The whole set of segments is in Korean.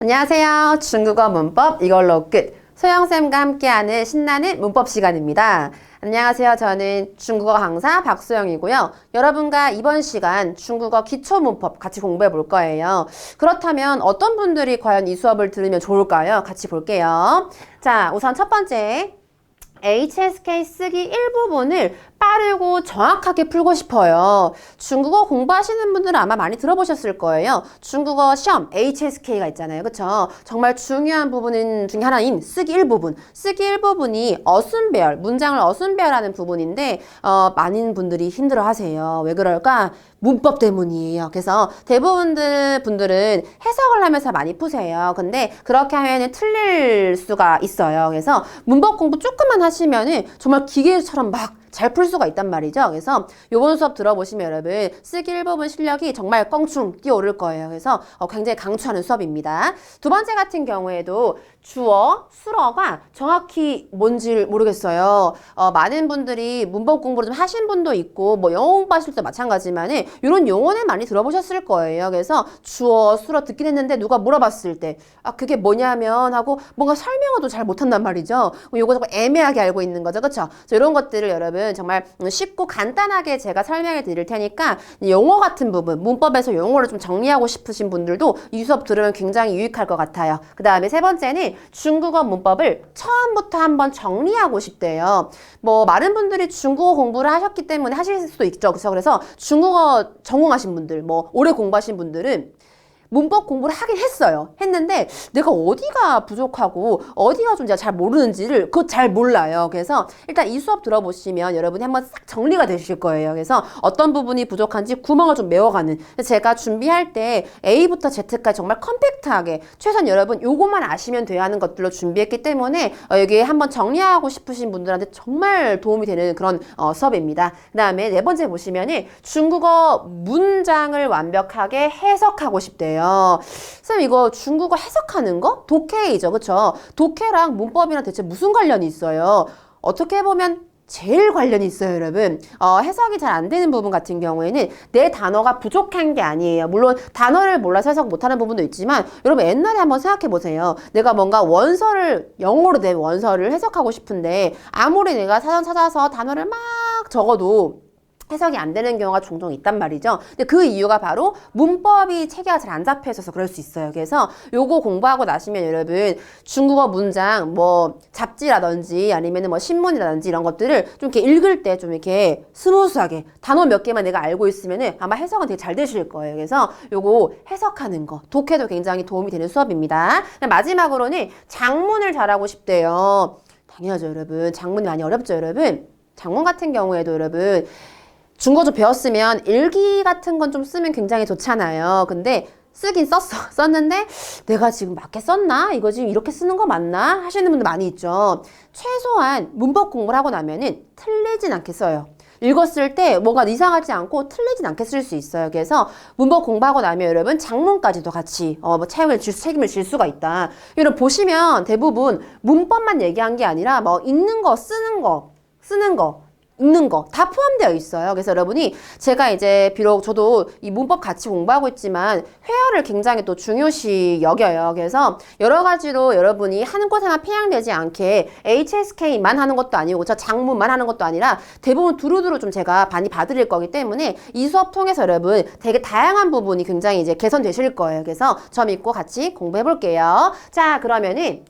안녕하세요. 중국어 문법 이걸로 끝. 소영쌤과 함께하는 신나는 문법 시간입니다. 안녕하세요. 저는 중국어 강사 박소영이고요. 여러분과 이번 시간 중국어 기초 문법 같이 공부해 볼 거예요. 그렇다면 어떤 분들이 과연 이 수업을 들으면 좋을까요? 같이 볼게요. 자, 우선 첫 번째. HSK 쓰기 일부분을 빠르고 정확하게 풀고 싶어요. 중국어 공부하시는 분들은 아마 많이 들어보셨을 거예요. 중국어 시험 HSK가 있잖아요. 그쵸? 정말 중요한 부분 중에 하나인 쓰기 일부분. 쓰기 일부분이 어순배열, 문장을 어순배열하는 부분인데 많은 분들이 힘들어 하세요. 왜 그럴까? 문법 때문이에요. 그래서 대부분들 분들은 해석을 하면서 많이 푸세요. 근데 그렇게 하면은 틀릴 수가 있어요. 그래서 문법 공부 조금만 하시면은 정말 기계처럼 막 잘 풀 수가 있단 말이죠. 그래서 요번 수업 들어보시면 여러분 쓰기 일부분 실력이 정말 껑충 뛰어오를 거예요. 그래서 굉장히 강추하는 수업입니다. 두 번째 같은 경우에도 주어, 수어가 정확히 뭔지 모르겠어요. 많은 분들이 문법 공부를 좀 하신 분도 있고 뭐 영어 공부하실 때 마찬가지지만 이런 용어는 많이 들어보셨을 거예요. 그래서 주어, 수어 듣긴 했는데 누가 물어봤을 때 그게 뭐냐면 하고 뭔가 설명을 잘 못한단 말이죠. 요거 자꾸 애매하게 알고 있는 거죠. 그렇죠? 이런 것들을 여러분 정말 쉽고 간단하게 제가 설명해 드릴 테니까 용어 같은 부분, 문법에서 용어를 좀 정리하고 싶으신 분들도 이 수업 들으면 굉장히 유익할 것 같아요. 그 다음에 세 번째는 중국어 문법을 처음부터 한번 정리하고 싶대요. 뭐 많은 분들이 중국어 공부를 하셨기 때문에 하실 수도 있죠. 그래서 중국어 전공하신 분들, 뭐 오래 공부하신 분들은 문법 공부를 하긴 했어요. 했는데 내가 어디가 부족하고 어디가 좀 제가 잘 모르는지를 그거 잘 몰라요. 그래서 일단 이 수업 들어보시면 여러분이 한번 싹 정리가 되실 거예요. 그래서 어떤 부분이 부족한지 구멍을 좀 메워가는. 제가 준비할 때 A부터 Z까지 정말 컴팩트하게 최소한 여러분 요것만 아시면 돼야 하는 것들로 준비했기 때문에 여기에 한번 정리하고 싶으신 분들한테 정말 도움이 되는 그런 수업입니다. 그 다음에 네 번째 보시면은 중국어 문장을 완벽하게 해석하고 싶대요. 쌤 이거 중국어 해석하는 거? 독해이죠. 그쵸? 독해랑 문법이랑 대체 무슨 관련이 있어요? 어떻게 보면 제일 관련이 있어요, 여러분. 해석이 잘 안 되는 부분 같은 경우에는 내 단어가 부족한 게 아니에요. 물론 단어를 몰라서 해석 못하는 부분도 있지만 여러분 옛날에 한번 생각해 보세요. 내가 뭔가 원서를 영어로 된 원서를 해석하고 싶은데 아무리 내가 사전 찾아서 단어를 막 적어도 해석이 안 되는 경우가 종종 있단 말이죠. 근데 그 이유가 바로 문법이 체계가 잘 안 잡혀 있어서 그럴 수 있어요. 그래서 요거 공부하고 나시면 여러분 중국어 문장 뭐 잡지라든지 아니면은 뭐 신문이라든지 이런 것들을 좀 이렇게 읽을 때 좀 이렇게 스무스하게 단어 몇 개만 내가 알고 있으면은 아마 해석은 되게 잘 되실 거예요. 그래서 요거 해석하는 거, 독해도 굉장히 도움이 되는 수업입니다. 마지막으로는 장문을 잘하고 싶대요. 당연하죠, 여러분. 장문이 많이 어렵죠, 여러분. 장문 같은 경우에도 여러분 중국어 좀 배웠으면 일기 같은 건 좀 쓰면 굉장히 좋잖아요. 근데 쓰긴 썼는데 내가 지금 맞게 썼나? 이거 지금 이렇게 쓰는 거 맞나? 하시는 분들 많이 있죠. 최소한 문법 공부를 하고 나면은 틀리진 않게 써요. 읽었을 때 뭐가 이상하지 않고 틀리진 않게 쓸 수 있어요. 그래서 문법 공부하고 나면 여러분 장문까지도 같이 뭐 책임을 질 수가 있다. 여러분 보시면 대부분 문법만 얘기한 게 아니라 뭐 읽는 거, 쓰는 거, 읽는 거 다 포함되어 있어요. 그래서 여러분이 제가 이제 비록 저도 이 문법 같이 공부하고 있지만 회화를 굉장히 또 중요시 여겨요. 그래서 여러 가지로 여러분이 한 곳에만 편향되지 않게 HSK만 하는 것도 아니고 저 장문만 하는 것도 아니라 대부분 두루두루 좀 제가 많이 봐드릴 거기 때문에 이 수업 통해서 여러분 되게 다양한 부분이 굉장히 이제 개선되실 거예요. 그래서 저 믿고 같이 공부해 볼게요. 자, 그러면은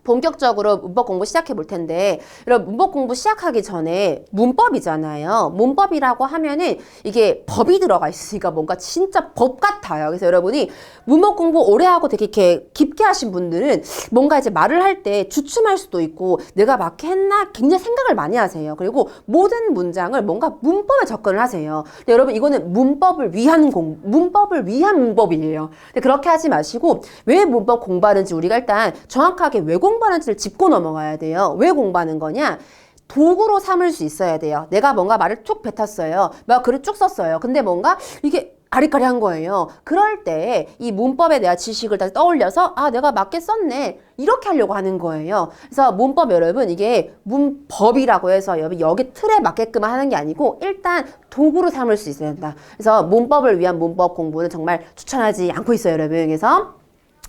본격적으로 문법 공부 시작해 볼 텐데 여러분 문법 공부 시작하기 전에 문법이잖아요. 문법이라고 하면은 이게 법이 들어가 있으니까 뭔가 진짜 법 같아요. 그래서 여러분이 문법 공부 오래 하고 되게 이렇게 깊게 하신 분들은 뭔가 이제 말을 할 때 주춤할 수도 있고 내가 맞게 했나 굉장히 생각을 많이 하세요. 그리고 모든 문장을 뭔가 문법에 접근을 하세요. 근데 여러분 이거는 문법을 위한 문법이에요. 근데 그렇게 하지 마시고 왜 문법 공부하는지 우리가 일단 정확하게 왜 공부하는지를 짚고 넘어가야 돼요. 왜 공부하는 거냐? 도구로 삼을 수 있어야 돼요. 내가 뭔가 말을 쭉 뱉었어요. 막 글을 쭉 썼어요. 근데 뭔가 이게 아리까리한 거예요. 그럴 때 이 문법에 대한 지식을 다시 떠올려서 내가 맞게 썼네. 이렇게 하려고 하는 거예요. 그래서 문법 여러분 이게 문법이라고 해서 여기 틀에 맞게끔 하는 게 아니고 일단 도구로 삼을 수 있어야 된다. 그래서 문법을 위한 문법 공부는 정말 추천하지 않고 있어요, 여러분. 그래서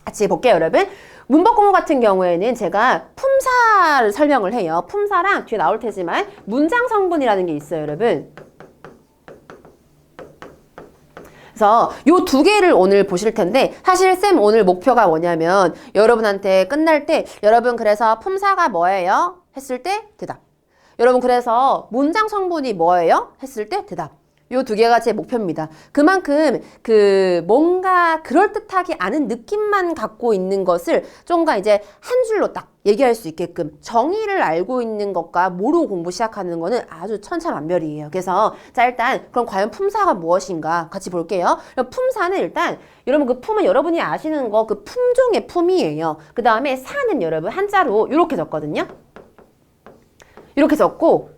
같이 볼게요, 여러분. 문법 공부 같은 경우에는 제가 품사를 설명을 해요. 품사랑 뒤에 나올 테지만 문장 성분이라는 게 있어요, 여러분. 그래서 요 두 개를 오늘 보실 텐데 사실 쌤 오늘 목표가 뭐냐면 여러분한테 끝날 때 여러분 그래서 품사가 뭐예요? 했을 때 대답. 여러분 그래서 문장 성분이 뭐예요? 했을 때 대답. 요 두 개가 제 목표입니다. 그만큼 뭔가 그럴듯하게 아는 느낌만 갖고 있는 것을 좀가 이제 한 줄로 딱 얘기할 수 있게끔 정의를 알고 있는 것과 모르고 공부 시작하는 거는 아주 천차만별이에요. 그래서 자 일단 그럼 과연 품사가 무엇인가 같이 볼게요. 품사는 일단 여러분 그 품은 여러분이 아시는 거 그 품종의 품이에요. 그 다음에 사는 여러분 한자로 이렇게 적거든요. 이렇게 적고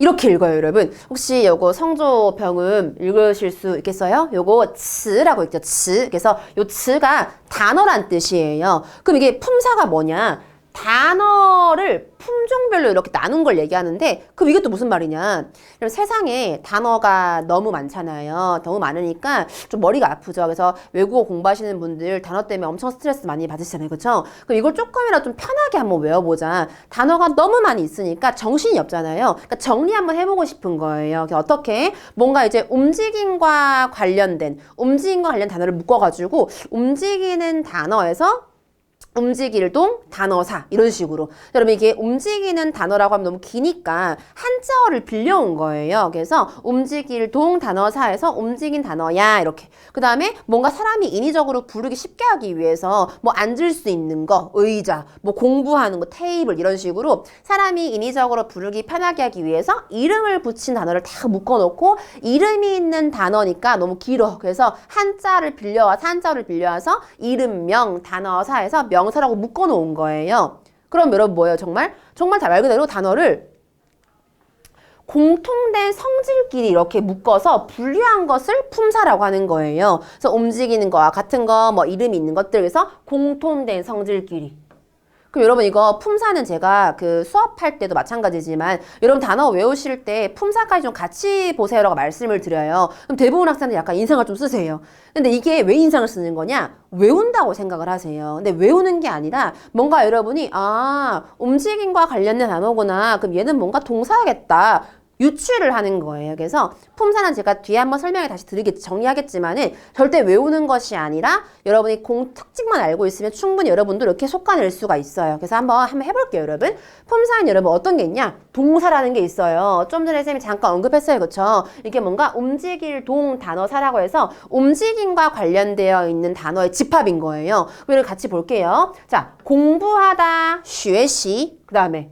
이렇게 읽어요, 여러분. 혹시 요거 성조병음 읽으실 수 있겠어요? 요거 츠라고 읽죠, 츠. 그래서 요 츠가 단어란 뜻이에요. 그럼 이게 품사가 뭐냐? 단어를 품종별로 이렇게 나눈 걸 얘기하는데 그럼 이게 또 무슨 말이냐? 세상에 단어가 너무 많잖아요. 너무 많으니까 좀 머리가 아프죠. 그래서 외국어 공부하시는 분들 단어 때문에 엄청 스트레스 많이 받으시잖아요. 그렇죠? 그럼 이걸 조금이라도 좀 편하게 한번 외워보자. 단어가 너무 많이 있으니까 정신이 없잖아요. 그러니까 정리 한번 해보고 싶은 거예요. 어떻게? 뭔가 이제 움직임과 관련된 단어를 묶어가지고 움직이는 단어에서 움직일 동, 단어사 이런 식으로 여러분 이게 움직이는 단어라고 하면 너무 기니까 한자어를 빌려온 거예요. 그래서 움직일 동, 단어사에서 움직인 단어야 이렇게 그 다음에 뭔가 사람이 인위적으로 부르기 쉽게 하기 위해서 뭐 앉을 수 있는 거, 의자, 뭐 공부하는 거, 테이블 이런 식으로 사람이 인위적으로 부르기 편하게 하기 위해서 이름을 붙인 단어를 다 묶어놓고 이름이 있는 단어니까 너무 길어. 그래서 한자를 빌려와서 이름명, 단어사에서 명사라고 묶어놓은 거예요. 그럼 여러분 뭐예요? 정말 다 말 그대로 단어를 공통된 성질끼리 이렇게 묶어서 분류한 것을 품사라고 하는 거예요. 그래서 움직이는 거와 같은 거, 뭐 이름이 있는 것들, 그래서 공통된 성질끼리. 그럼 여러분 이거 품사는 제가 그 수업할 때도 마찬가지지만 여러분 단어 외우실 때 품사까지 좀 같이 보세요라고 말씀을 드려요. 그럼 대부분 학생들 약간 인상을 좀 쓰세요. 근데 이게 왜 인상을 쓰는 거냐? 외운다고 생각을 하세요. 근데 외우는 게 아니라 뭔가 여러분이 움직임과 관련된 단어구나. 그럼 얘는 뭔가 동사야겠다. 유추를 하는 거예요. 그래서 품사는 제가 뒤에 한번 설명을 다시 정리하겠지만은 절대 외우는 것이 아니라 여러분이 특징만 알고 있으면 충분히 여러분도 이렇게 속아낼 수가 있어요. 그래서 한번 해볼게요, 여러분. 품사는 여러분 어떤 게 있냐? 동사라는 게 있어요. 좀 전에 쌤이 잠깐 언급했어요. 그쵸? 이게 뭔가 움직일 동 단어사라고 해서 움직임과 관련되어 있는 단어의 집합인 거예요. 그럼 같이 볼게요. 자, 공부하다, 学习, 그 다음에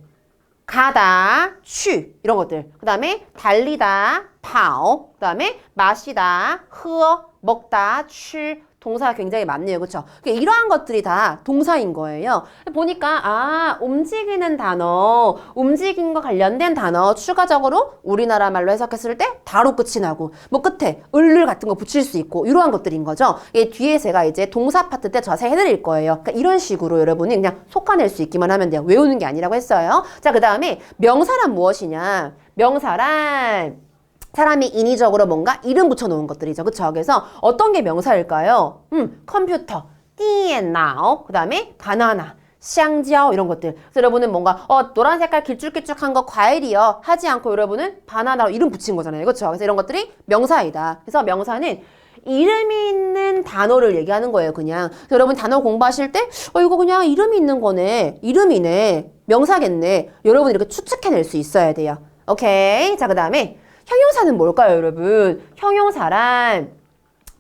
가다, 去 이런 것들. 그 다음에 달리다, 跑. 그 다음에 마시다, 喝, 먹다, 吃. 동사가 굉장히 많네요. 그렇죠? 이러한 것들이 다 동사인 거예요. 보니까 움직이는 단어, 움직임과 관련된 단어 추가적으로 우리나라 말로 해석했을 때 다로 끝이 나고 뭐 끝에 을을 같은 거 붙일 수 있고 이러한 것들인 거죠. 이게 뒤에 제가 이제 동사 파트 때 자세히 해드릴 거예요. 그러니까 이런 식으로 여러분이 그냥 속아낼 수 있기만 하면 돼요. 외우는 게 아니라고 했어요. 자, 그 다음에 명사란 무엇이냐? 명사란 사람이 인위적으로 뭔가 이름 붙여놓은 것들이죠. 그쵸? 그래서 어떤 게 명사일까요? 컴퓨터, 电脑, 그 다음에 바나나, 香蕉 이런 것들. 그래서 여러분은 뭔가 노란 색깔 길쭉길쭉한 거 과일이요 하지 않고 여러분은 바나나로 이름 붙인 거잖아요. 그쵸? 그래서 이런 것들이 명사이다. 그래서 명사는 이름이 있는 단어를 얘기하는 거예요. 그냥. 그래서 여러분 단어 공부하실 때 이거 그냥 이름이 있는 거네. 이름이네. 명사겠네. 여러분 이렇게 추측해낼 수 있어야 돼요. 오케이. 자, 그 다음에 형용사는 뭘까요, 여러분? 형용사란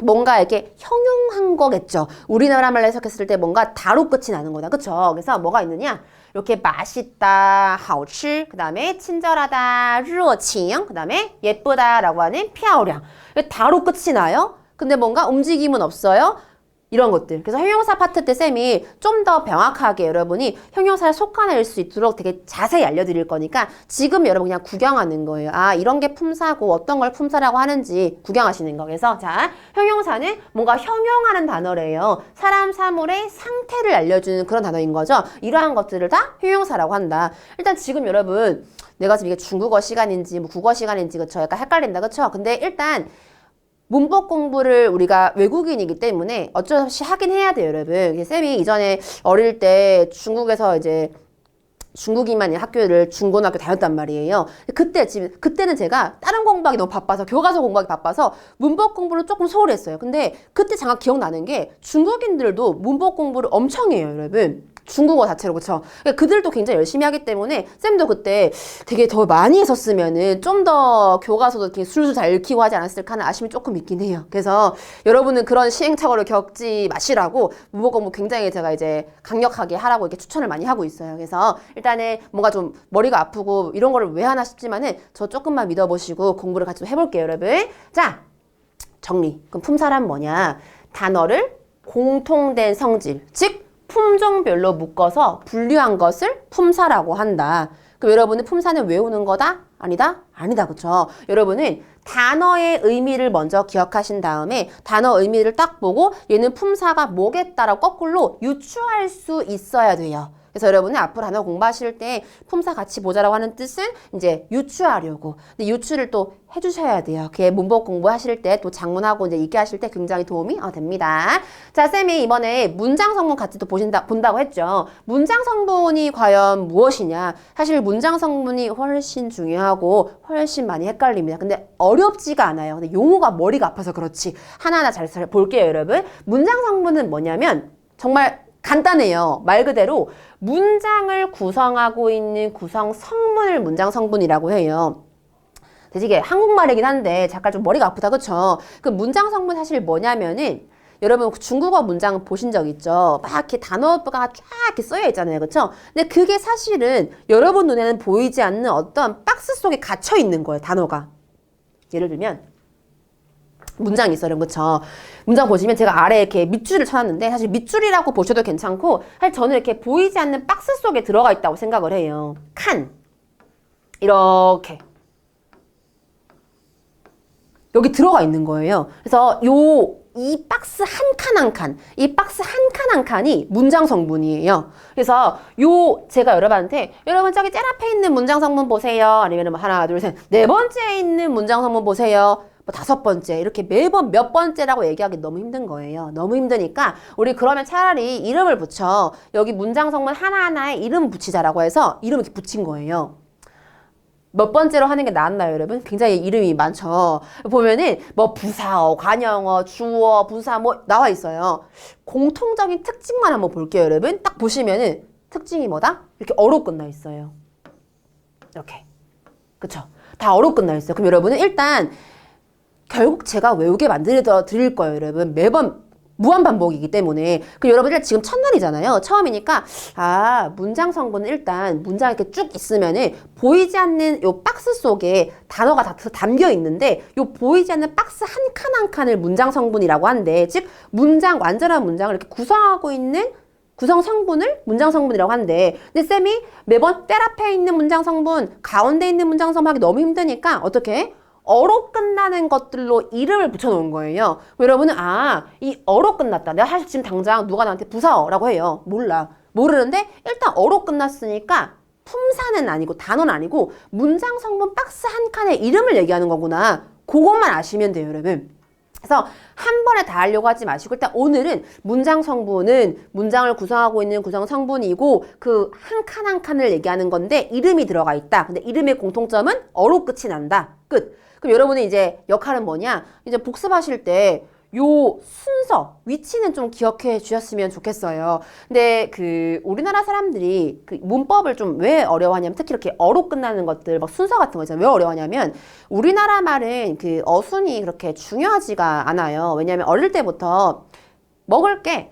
뭔가 이렇게 형용한 거겠죠. 우리나라 말로 해석했을 때 뭔가 다로 끝이 나는 거다. 그쵸? 그래서 뭐가 있느냐? 이렇게 맛있다, 好吃, 그 다음에 친절하다, 热情, 그 다음에 예쁘다 라고 하는 漂亮. 다로 끝이 나요? 근데 뭔가 움직임은 없어요? 이런 것들. 그래서 형용사 파트 때 쌤이 좀 더 명확하게 여러분이 형용사를 속아낼 수 있도록 되게 자세히 알려드릴 거니까 지금 여러분 그냥 구경하는 거예요. 이런 게 품사고 어떤 걸 품사라고 하는지 구경하시는 거. 그래서 자, 형용사는 뭔가 형용하는 단어래요. 사람, 사물의 상태를 알려주는 그런 단어인 거죠. 이러한 것들을 다 형용사라고 한다. 일단 지금 여러분 내가 지금 이게 중국어 시간인지 뭐 국어 시간인지 그쵸? 약간 헷갈린다. 그쵸? 근데 일단 문법 공부를 우리가 외국인이기 때문에 어쩔 수 없이 하긴 해야 돼요, 여러분. 쌤이 이전에 어릴 때 중국에서 이제 중국인만 학교를 중고등학교 다녔단 말이에요. 그때는 제가 다른 공부하기 너무 바빠서 교과서 공부하기 바빠서 문법 공부를 조금 소홀히 했어요. 근데 그때 잠깐 기억나는 게 중국인들도 문법 공부를 엄청 해요, 여러분. 중국어 자체로 그쵸? 그러니까 그들도 굉장히 열심히 하기 때문에 쌤도 그때 되게 더 많이 했었으면은 좀 더 교과서도 이렇게 술술 잘 읽히고 하지 않았을까 하는 아쉬움이 조금 있긴 해요. 그래서 여러분은 그런 시행착오를 겪지 마시라고 문법 공부 굉장히 제가 이제 강력하게 하라고 이렇게 추천을 많이 하고 있어요. 그래서 일단은 뭔가 좀 머리가 아프고 이런 거를 왜 하나 싶지만은 저 조금만 믿어보시고 공부를 같이 좀 해볼게요, 여러분. 자, 정리. 그럼 품사란 뭐냐? 단어를 공통된 성질, 즉 품종별로 묶어서 분류한 것을 품사라고 한다. 그럼 여러분은 품사는 외우는 거다? 아니다? 아니다. 그쵸? 여러분은 단어의 의미를 먼저 기억하신 다음에 단어 의미를 딱 보고 얘는 품사가 뭐겠다라고 거꾸로 유추할 수 있어야 돼요. 그래서 여러분은 앞으로 단어 공부하실 때 품사 같이 보자라고 하는 뜻은 이제 유추하려고. 근데 유추를 또 해주셔야 돼요. 그게 문법 공부하실 때 또 작문하고 이제 읽게 하실 때 굉장히 도움이 됩니다. 자, 쌤이 이번에 문장 성분 같이 또 본다고 했죠. 문장 성분이 과연 무엇이냐? 사실 문장 성분이 훨씬 중요하고 훨씬 많이 헷갈립니다. 근데 어렵지가 않아요. 근데 용어가 머리가 아파서 그렇지. 하나하나 잘 볼게요, 여러분. 문장 성분은 뭐냐면 정말 간단해요. 말 그대로 문장을 구성하고 있는 구성 성분을 문장 성분이라고 해요. 되게 한국말이긴 한데 잠깐 좀 머리가 아프다, 그쵸? 그 문장 성분 사실 뭐냐면은 여러분 중국어 문장 보신 적 있죠? 막 이렇게 단어가 쫙 이렇게 써여 있잖아요, 그쵸? 근데 그게 사실은 여러분 눈에는 보이지 않는 어떤 박스 속에 갇혀 있는 거예요, 단어가. 예를 들면 문장이 있어요, 그쵸? 문장 보시면 제가 아래에 이렇게 밑줄을 쳐놨는데 사실 밑줄이라고 보셔도 괜찮고 사실 저는 이렇게 보이지 않는 박스 속에 들어가 있다고 생각을 해요. 칸 이렇게 여기 들어가 있는 거예요. 그래서 이 박스 한 칸 한 칸, 이 박스 한 칸 한 칸이 문장 성분이에요. 그래서 제가 여러분한테 여러분 저기 맨 앞에 있는 문장 성분 보세요. 아니면 뭐 하나, 둘, 셋, 네 번째에 있는 문장 성분 보세요. 뭐 다섯 번째 이렇게 매번 몇 번째라고 얘기하기 너무 힘든 거예요. 너무 힘드니까 우리 그러면 차라리 이름을 붙여. 여기 문장 성분 하나하나에 이름 붙이자라고 해서 이름 이렇게 붙인 거예요. 몇 번째로 하는 게 낫나요, 여러분? 굉장히 이름이 많죠. 보면은 뭐 부사어, 관형어, 주어, 부사 뭐 나와 있어요. 공통적인 특징만 한번 볼게요, 여러분. 딱 보시면은 특징이 뭐다? 이렇게 어로 끝나 있어요. 이렇게. 그쵸? 다 어로 끝나 있어요. 그럼 여러분은 일단 결국 제가 외우게 만들어 드릴 거예요, 여러분. 매번 무한 반복이기 때문에. 그 여러분들 지금 첫날이잖아요. 처음이니까 문장 성분은 일단 문장 이렇게 쭉 있으면은 보이지 않는 요 박스 속에 단어가 다 담겨 있는데 요 보이지 않는 박스 한 칸 한 칸을 문장 성분이라고 한대. 즉 완전한 문장을 이렇게 구성하고 있는 구성 성분을 문장 성분이라고 한대. 근데 쌤이 매번 때 앞에 있는 문장 성분, 가운데 있는 문장 성분 하기 너무 힘드니까 어떻게? 어로 끝나는 것들로 이름을 붙여놓은 거예요. 여러분은 이 어로 끝났다. 내가 사실 지금 당장 누가 나한테 부사어라고 해요. 몰라. 모르는데 일단 어로 끝났으니까 품사는 아니고 단어는 아니고 문장 성분 박스 한 칸에 이름을 얘기하는 거구나. 그것만 아시면 돼요, 여러분. 그래서 한 번에 다 하려고 하지 마시고 일단 오늘은 문장 성분은 문장을 구성하고 있는 구성 성분이고 그 한 칸 한 칸을 얘기하는 건데 이름이 들어가 있다. 근데 이름의 공통점은 어로 끝이 난다. 끝. 그럼 여러분의 이제 역할은 뭐냐? 이제 복습하실 때 요 순서, 위치는 좀 기억해 주셨으면 좋겠어요. 근데 우리나라 사람들이 문법을 좀 왜 어려워하냐면 특히 이렇게 어로 끝나는 것들, 막 순서 같은 거 있잖아요. 왜 어려워하냐면 우리나라 말은 어순이 그렇게 중요하지가 않아요. 왜냐하면 어릴 때부터 먹을 게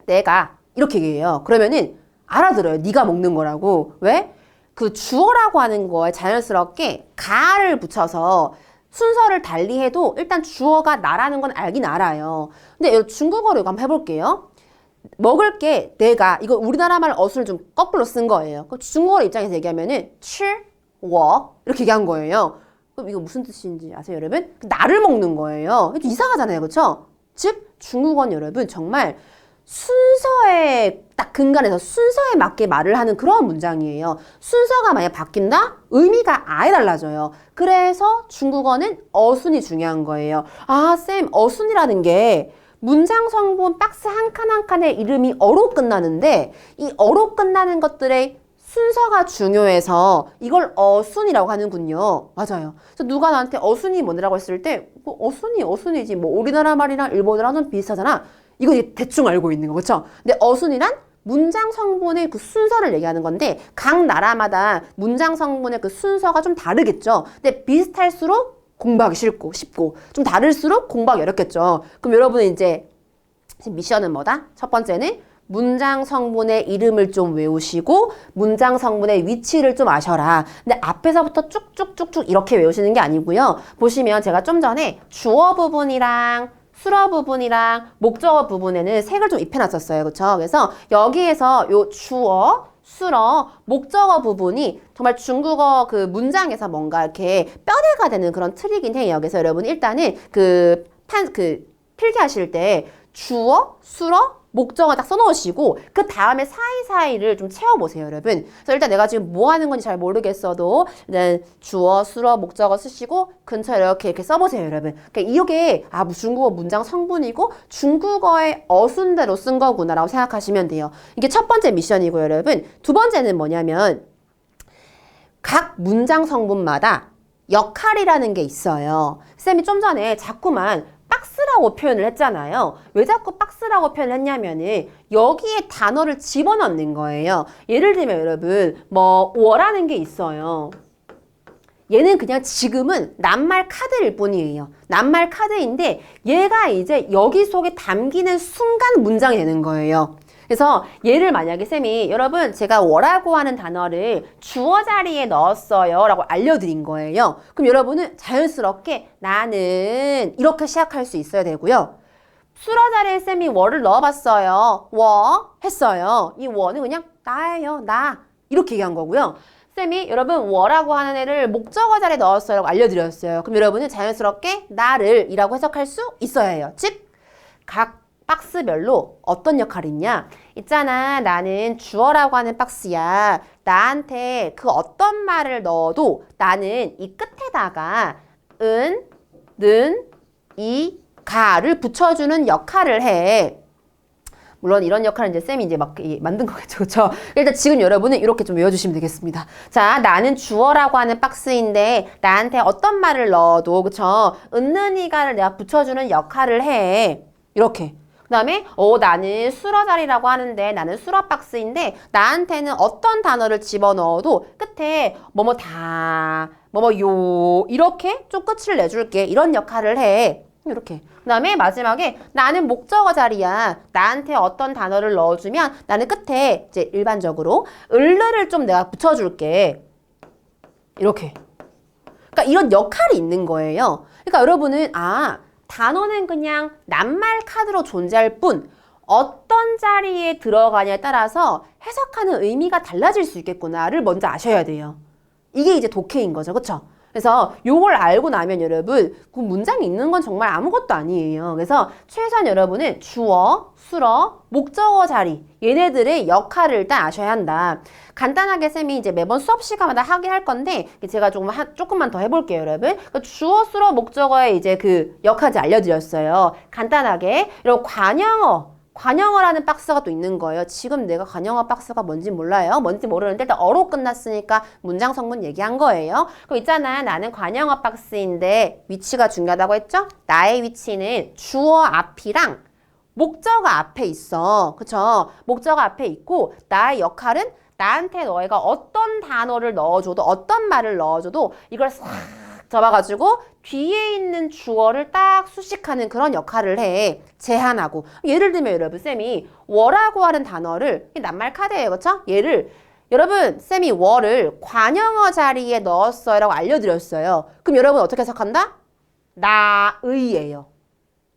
내가 이렇게 얘기해요. 그러면은 알아들어요. 네가 먹는 거라고. 왜? 주어라고 하는 거에 자연스럽게 가를 붙여서 순서를 달리해도 일단 주어가 나라는 건 알긴 알아요. 근데 중국어로 이거 한번 해볼게요. 먹을 게 내가, 이거 우리나라 말 어순을 좀 거꾸로 쓴 거예요. 중국어 입장에서 얘기하면은 吃我 이렇게 얘기한 거예요. 그럼 이거 무슨 뜻인지 아세요, 여러분? 나를 먹는 거예요. 이상하잖아요, 그렇죠? 즉 중국어는 여러분 정말 순서에 딱 근간에서 순서에 맞게 말을 하는 그런 문장이에요. 순서가 만약 바뀐다? 의미가 아예 달라져요. 그래서 중국어는 어순이 중요한 거예요. 아, 쌤, 어순이라는 게 문장 성분 박스 한 칸 한 칸의 이름이 어로 끝나는데 이 어로 끝나는 것들의 순서가 중요해서 이걸 어순이라고 하는군요. 맞아요. 그래서 누가 나한테 어순이 뭐라고 했을 때 뭐 어순이지. 뭐 우리나라 말이랑 일본어랑은 비슷하잖아. 이거 이제 대충 알고 있는 거, 그렇죠? 근데 어순이란 문장 성분의 그 순서를 얘기하는 건데 각 나라마다 문장 성분의 그 순서가 좀 다르겠죠. 근데 비슷할수록 공부하기 쉽고 좀 다를수록 공부하기 어렵겠죠. 그럼 여러분은 이제 미션은 뭐다? 첫 번째는 문장 성분의 이름을 좀 외우시고 문장 성분의 위치를 좀 아셔라. 근데 앞에서부터 쭉쭉쭉쭉 이렇게 외우시는 게 아니고요. 보시면 제가 좀 전에 주어 부분이랑 수러 부분이랑 목적어 부분에는 색을 좀 입혀놨었어요. 그렇죠? 그래서 여기에서 요 주어, 수러, 목적어 부분이 정말 중국어 그 문장에서 뭔가 이렇게 뼈대가 되는 그런 틀이긴 해요. 그래서 여러분 일단은 필기하실 때 주어, 수러, 목적어 딱 써놓으시고 그 다음에 사이사이를 좀 채워보세요, 여러분. 그래서 일단 내가 지금 뭐 하는 건지 잘 모르겠어도 일단 주어, 수러, 목적어 쓰시고 근처에 이렇게 써보세요, 여러분. 그러니까 이게 중국어 문장 성분이고 중국어의 어순대로 쓴 거구나라고 생각하시면 돼요. 이게 첫 번째 미션이고, 여러분. 두 번째는 뭐냐면 각 문장 성분마다 역할이라는 게 있어요. 쌤이 좀 전에 자꾸만 박스라고 표현을 했잖아요. 왜 자꾸 박스라고 표현을 했냐면은 여기에 단어를 집어넣는 거예요. 예를 들면 여러분 뭐 워라는 게 있어요. 얘는 그냥 지금은 낱말 카드일 뿐이에요. 낱말 카드인데 얘가 이제 여기 속에 담기는 순간 문장이 되는 거예요. 그래서 얘를 만약에 쌤이 여러분 제가 워라고 하는 단어를 주어 자리에 넣었어요 라고 알려드린 거예요. 그럼 여러분은 자연스럽게 나는 이렇게 시작할 수 있어야 되고요. 수러 자리에 쌤이 워를 넣어봤어요. 워 했어요. 이 워는 그냥 나예요. 나 이렇게 얘기한 거고요. 쌤이 여러분 워라고 하는 애를 목적어 자리에 넣었어요 라고 알려드렸어요. 그럼 여러분은 자연스럽게 나를 이라고 해석할 수 있어야 해요. 즉 각 박스별로 어떤 역할이 있냐? 있잖아, 나는 주어라고 하는 박스야. 나한테 그 어떤 말을 넣어도 나는 이 끝에다가 은, 는, 이, 가를 붙여주는 역할을 해. 물론 이런 역할은 이제 쌤이 이제 막 만든 거겠죠. 그쵸? 일단 지금 여러분은 이렇게 좀 외워주시면 되겠습니다. 자, 나는 주어라고 하는 박스인데 나한테 어떤 말을 넣어도, 그쵸? 은는 이가를 내가 붙여주는 역할을 해. 이렇게. 그 다음에 나는 수러 자리라고 하는데 나는 수러 박스인데 나한테는 어떤 단어를 집어넣어도 끝에 뭐뭐 다, 뭐뭐 요 이렇게 좀 끝을 내줄게. 이런 역할을 해. 이렇게. 그 다음에 마지막에 나는 목적어 자리야. 나한테 어떤 단어를 넣어주면 나는 끝에 이제 일반적으로 을르를 좀 내가 붙여줄게. 이렇게. 그러니까 이런 역할이 있는 거예요. 그러니까 여러분은 단어는 그냥 낱말 카드로 존재할 뿐 어떤 자리에 들어가냐에 따라서 해석하는 의미가 달라질 수 있겠구나를 먼저 아셔야 돼요. 이게 이제 독해인 거죠. 그쵸? 그래서 요걸 알고 나면 여러분 그 문장이 있는 건 정말 아무것도 아니에요. 그래서 최소한 여러분은 주어, 수러, 목적어 자리 얘네들의 역할을 일단 아셔야 한다. 간단하게 쌤이 이제 매번 수업 시간마다 하게 할 건데 제가 조금만 더 해볼게요, 여러분. 그러니까 주어, 수러, 목적어의 이제 그 역할을 알려드렸어요. 간단하게 이런 관형어라는 박스가 또 있는 거예요. 지금 내가 관형어 박스가 뭔지 몰라요. 뭔지 모르는데 일단 어로 끝났으니까 문장 성분 얘기한 거예요. 그럼 있잖아, 나는 관형어 박스인데 위치가 중요하다고 했죠? 나의 위치는 주어 앞이랑 목적어 앞에 있어. 그쵸? 목적어 앞에 있고 나의 역할은 나한테 너희가 어떤 단어를 넣어줘도 어떤 말을 넣어줘도 이걸 싹 잡아가지고 뒤에 있는 주어를 딱 수식하는 그런 역할을 해. 제한하고. 예를 들면 여러분 쌤이 워라고 하는 단어를 낱말 카드예요. 그렇죠? 여러분 쌤이 워를 관형어 자리에 넣었어요 라고 알려드렸어요. 그럼 여러분 어떻게 해석한다? 나의예요.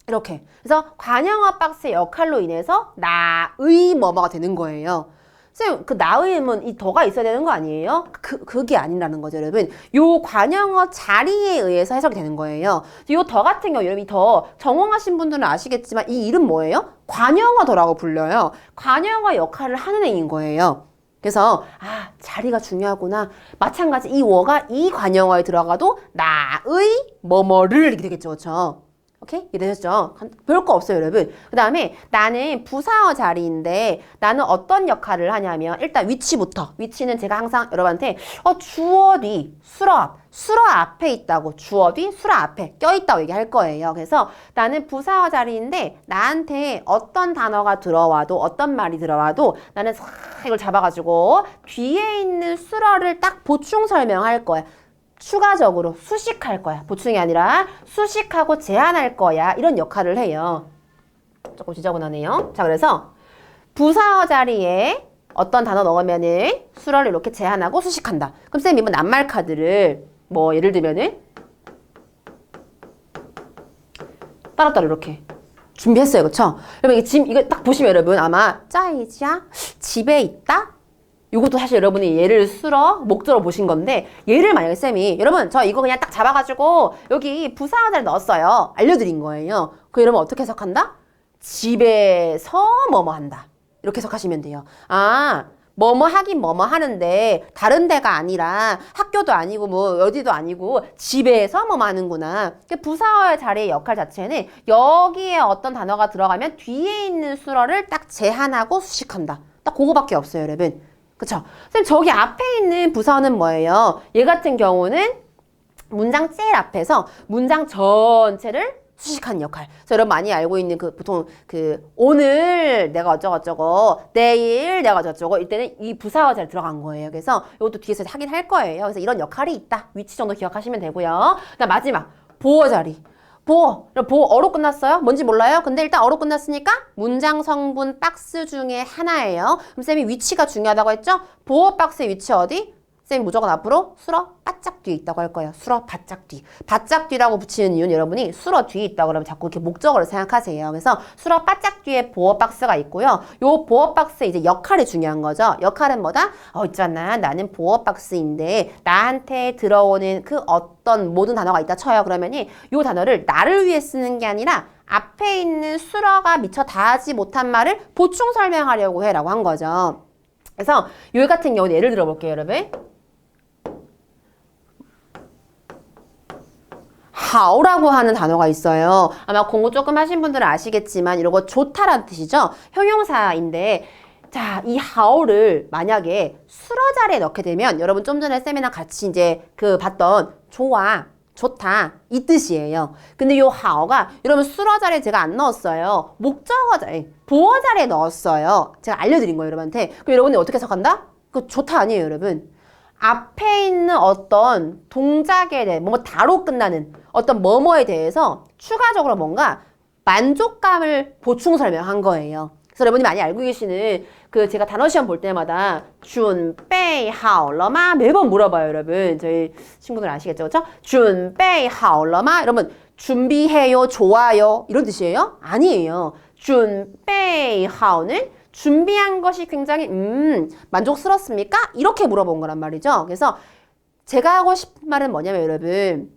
이렇게. 그래서 관형어 박스의 역할로 인해서 나의 뭐뭐가 되는 거예요. 쌤, 그 나음은 이 더가 있어야 되는 거 아니에요? 그게 아니라는 거죠, 여러분. 요 관형어 자리에 의해서 해석이 되는 거예요. 요 더 같은 경우, 여러분 이 더 정황하신 분들은 아시겠지만 이 이름 뭐예요? 관형어 더라고 불려요. 관형어 역할을 하는 애인 거예요. 그래서 아, 자리가 중요하구나. 마찬가지 이 워가 이 관형어에 들어가도 나의 뭐뭐를 이렇게 되겠죠, 그렇죠? 오케이? 이해되셨죠? 별거 없어요, 여러분. 그 다음에 나는 부사어 자리인데 나는 어떤 역할을 하냐면 일단 위치부터. 위치는 제가 항상 여러분한테 주어 뒤, 수어 앞에 있다고. 주어 뒤, 수어 앞에 껴있다고 얘기할 거예요. 그래서 나는 부사어 자리인데 나한테 어떤 단어가 들어와도 어떤 말이 들어와도 나는 싹 이걸 잡아가지고 뒤에 있는 수어를 딱 보충 설명할 거야. 추가적으로 수식할 거야. 보충이 아니라 수식하고 제한할 거야. 이런 역할을 해요. 조금 지저분하네요. 자, 그래서 부사어 자리에 어떤 단어 넣으면은 수어를 이렇게 제한하고 수식한다. 그럼 쌤이 뭐 낱말 카드를 뭐 예를 들면은 따로따로 이렇게 준비했어요. 그쵸? 여러분 이거 딱 보시면 여러분 아마 짜이지야 집에 있다? 이것도 사실 여러분이 얘를 쓸어 목적으로 보신 건데 얘를 만약에 쌤이 여러분 저 이거 그냥 딱 잡아가지고 여기 부사어자를 넣었어요. 알려드린 거예요. 그 여러분 어떻게 해석한다? 집에서 뭐뭐 한다. 이렇게 해석하시면 돼요. 아 뭐뭐 하긴 뭐뭐 하는데 다른 데가 아니라 학교도 아니고 뭐 어디도 아니고 집에서 뭐뭐 하는구나. 부사어의 자리의 역할 자체는 여기에 어떤 단어가 들어가면 뒤에 있는 수어를 딱 제한하고 수식한다. 딱 그거밖에 없어요, 여러분. 그쵸? 선생님, 저기 앞에 있는 부사어는 뭐예요? 얘 같은 경우는 문장 제일 앞에서 문장 전체를 수식하는 역할. 그래서 여러분 많이 알고 있는 보통 오늘 내가 어쩌고저쩌고, 내일 내가 어쩌고저쩌고, 이때는 이 부사어가 잘 들어간 거예요. 그래서 이것도 뒤에서 하긴 할 거예요. 그래서 이런 역할이 있다. 위치 정도 기억하시면 되고요. 그다음 마지막, 보어 자리. 보어 어로 끝났어요? 뭔지 몰라요? 근데 일단 어로 끝났으니까 문장 성분 박스 중에 하나예요. 그럼 쌤이 위치가 중요하다고 했죠? 보어 박스의 위치 어디? 쌤이 무조건 앞으로 수러 바짝 뒤에 있다고 할 거예요. 수러 바짝 뒤. 바짝 뒤라고 붙이는 이유는 여러분이 수러 뒤에 있다고 그러면 자꾸 이렇게 목적어를 생각하세요. 그래서 수러 바짝 뒤에 보어 박스가 있고요. 요 보어 박스의 이제 역할이 중요한 거죠. 역할은 뭐다? 있잖아. 나는 보어 박스인데 나한테 들어오는 그 어떤 모든 단어가 있다 쳐요. 그러면이 요 단어를 나를 위해 쓰는 게 아니라 앞에 있는 수러가 미처 다하지 못한 말을 보충 설명하려고 해라고 한 거죠. 그래서 요 같은 경우는 예를 들어 볼게요, 여러분. 하오라고 하는 단어가 있어요. 아마 공부 조금 하신 분들은 아시겠지만 이거 좋다라는 뜻이죠. 형용사인데 자, 이 하오를 만약에 수러 자리에 넣게 되면 여러분 좀 전에 쌤이랑 같이 이제 봤던 좋아, 좋다 이 뜻이에요. 근데 요 하오가 여러분 수러 자리에 제가 안 넣었어요. 목적어 자리에, 보어 자리에 넣었어요. 제가 알려드린 거예요, 여러분한테. 그럼 여러분이 어떻게 해석한다? 그거 좋다 아니에요, 여러분. 앞에 있는 어떤 동작에 대해 뭐 다로 끝나는 어떤 뭐뭐에 대해서 추가적으로 뭔가 만족감을 보충 설명한 거예요. 그래서 여러분이 많이 알고 계시는 제가 단어 시험 볼 때마다 준비好了吗 매번 물어봐요, 여러분. 저희 친구들 아시겠죠, 그렇죠? 준비好了吗 여러분 준비해요, 좋아요 이런 뜻이에요? 아니에요. 준비好는 준비한 것이 굉장히 만족스럽습니까? 이렇게 물어본 거란 말이죠. 그래서 제가 하고 싶은 말은 뭐냐면 여러분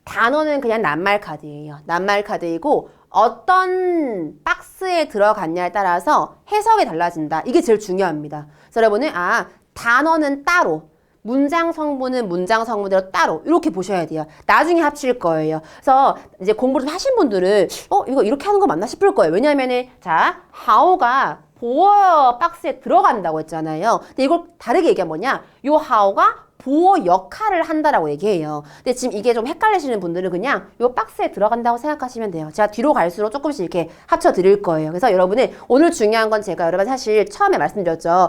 단어는 그냥 낱말 카드예요. 낱말 카드이고 어떤 박스에 들어갔냐에 따라서 해석이 달라진다. 이게 제일 중요합니다. 그래서 여러분은 단어는 따로 문장 성분은 문장 성분대로 따로 이렇게 보셔야 돼요. 나중에 합칠 거예요. 그래서 이제 공부를 좀 하신 분들은 이거 이렇게 하는 거 맞나 싶을 거예요. 왜냐면은 자, 하오가 보어 박스에 들어간다고 했잖아요. 근데 이걸 다르게 얘기하면 뭐냐? 요 하오가 보어 역할을 한다라고 얘기해요. 근데 지금 이게 좀 헷갈리시는 분들은 그냥 요 박스에 들어간다고 생각하시면 돼요. 제가 뒤로 갈수록 조금씩 이렇게 합쳐 드릴 거예요. 그래서 여러분은 오늘 중요한 건 제가 여러분 사실 처음에 말씀드렸죠.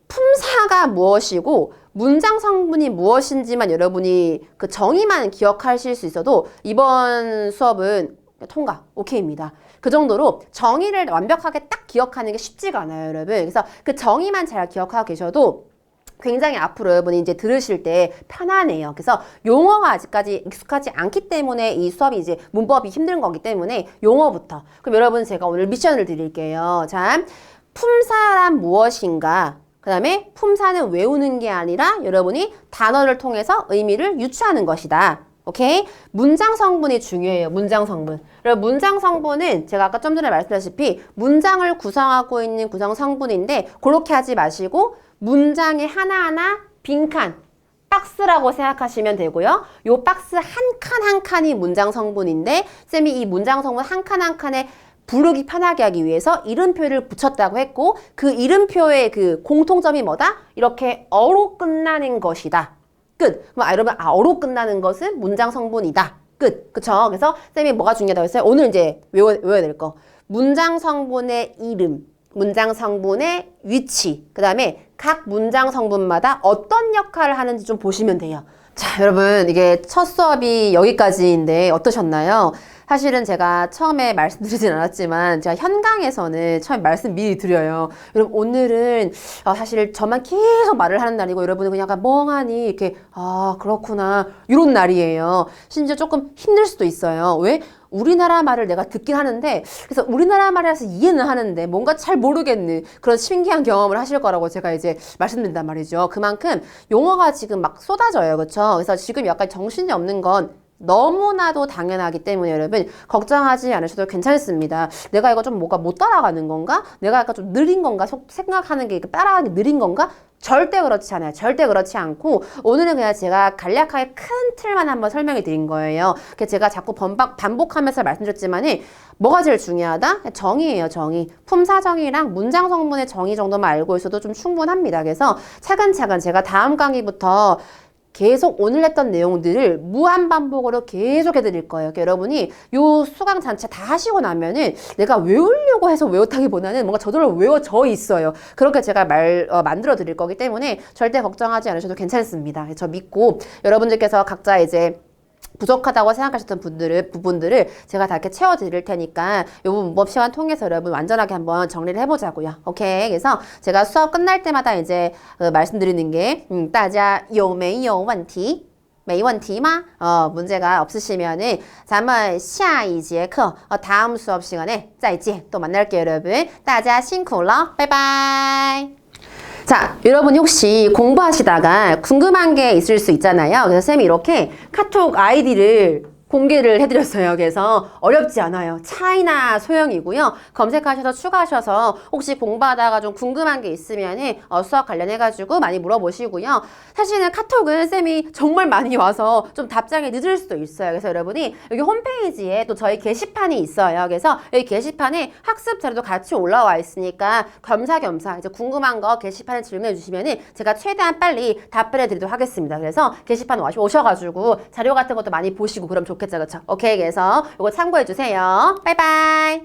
품사가 무엇이고 문장 성분이 무엇인지만 여러분이 정의만 기억하실 수 있어도 이번 수업은 통과, 오케이입니다. 그 정도로 정의를 완벽하게 딱 기억하는 게 쉽지가 않아요, 여러분. 그래서 그 정의만 잘 기억하고 계셔도 굉장히 앞으로 여러분이 이제 들으실 때 편하네요. 그래서 용어가 아직까지 익숙하지 않기 때문에 이 수업이 이제 문법이 힘든 거기 때문에 용어부터. 그럼 여러분 제가 오늘 미션을 드릴게요. 자, 품사란 무엇인가? 그 다음에 품사는 외우는 게 아니라 여러분이 단어를 통해서 의미를 유추하는 것이다. 오케이? 문장 성분이 중요해요. 문장 성분. 그리고 문장 성분은 제가 아까 좀 전에 말씀드렸다시피 문장을 구성하고 있는 구성 성분인데 그렇게 하지 마시고 문장의 하나하나 빈칸, 박스라고 생각하시면 되고요. 요 박스 한 칸 한 칸이 문장 성분인데 쌤이 이 문장 성분 한 칸 한 칸에 부르기 편하게 하기 위해서 이름표를 붙였다고 했고 그 이름표의 그 공통점이 뭐다? 이렇게 어로 끝나는 것이다. 끝. 그럼 여러분 어로 끝나는 것은 문장 성분이다. 끝. 그쵸? 그래서 쌤이 뭐가 중요하다고 했어요? 오늘 이제 외워야 될 거. 문장 성분의 이름, 문장 성분의 위치, 그 다음에 각 문장 성분마다 어떤 역할을 하는지 좀 보시면 돼요. 자, 여러분 이게 첫 수업이 여기까지인데 어떠셨나요? 사실은 제가 처음에 말씀드리진 않았지만 제가 현강에서는 처음에 말씀 미리 드려요. 여러분 오늘은 사실 저만 계속 말을 하는 날이고 여러분은 그냥 약간 멍하니 이렇게 그렇구나 이런 날이에요. 심지어 조금 힘들 수도 있어요. 왜? 우리나라 말을 내가 듣긴 하는데 그래서 우리나라 말이라서 이해는 하는데 뭔가 잘 모르겠는 그런 신기한 경험을 하실 거라고 제가 이제 말씀드린단 말이죠. 그만큼 용어가 지금 막 쏟아져요. 그렇죠? 그래서 지금 약간 정신이 없는 건 너무나도 당연하기 때문에 여러분 걱정하지 않으셔도 괜찮습니다. 내가 이거 좀 뭐가 못 따라가는 건가? 내가 약간 좀 느린 건가? 생각하는 게 따라가기 느린 건가? 절대 그렇지 않아요. 절대 그렇지 않고 오늘은 그냥 제가 간략하게 큰 틀만 한번 설명해 드린 거예요. 제가 자꾸 반복하면서 말씀드렸지만은 뭐가 제일 중요하다? 정의예요. 정의. 품사 정의랑 문장 성분의 정의 정도만 알고 있어도 좀 충분합니다. 그래서 차근차근 제가 다음 강의부터 계속 오늘 했던 내용들을 무한반복으로 계속 해드릴 거예요. 그러니까 여러분이 요 수강 전체 다 하시고 나면은 내가 외우려고 해서 외웠다기보다는 뭔가 저절로 외워져 있어요. 그렇게 제가 만들어 드릴 거기 때문에 절대 걱정하지 않으셔도 괜찮습니다. 저 믿고 여러분들께서 각자 이제 부족하다고 생각하셨던 부분들을 제가 다 이렇게 채워드릴 테니까 요 문법 시간 통해서 여러분 완전하게 한번 정리를 해보자고요. 오케이. 그래서 제가 수업 끝날 때마다 이제 말씀드리는 게 大家有没有问题? 没问题吗? 문제가 없으시면은 咱们下一节课 다음 수업 시간에 再见. 또 만날게요, 여러분. 大家辛苦了. 바이바이. 자, 여러분이 혹시 공부하시다가 궁금한 게 있을 수 있잖아요. 그래서 쌤이 이렇게 카톡 아이디를 공개를 해드렸어요. 그래서 어렵지 않아요. 차이나 소형이고요. 검색하셔서 추가하셔서 혹시 공부하다가 좀 궁금한 게 있으면 수학 관련해가지고 많이 물어보시고요. 사실은 카톡은 쌤이 정말 많이 와서 좀 답장이 늦을 수도 있어요. 그래서 여러분이 여기 홈페이지에 또 저희 게시판이 있어요. 그래서 여기 게시판에 학습 자료도 같이 올라와 있으니까 겸사겸사 이제 궁금한 거 게시판에 질문해 주시면 제가 최대한 빨리 답변해 드리도록 하겠습니다. 그래서 게시판 오셔가지고 자료 같은 것도 많이 보시고 그럼 좋겠죠. 그렇죠? 오케이. 그래서 이거 참고해 주세요. 바이바이.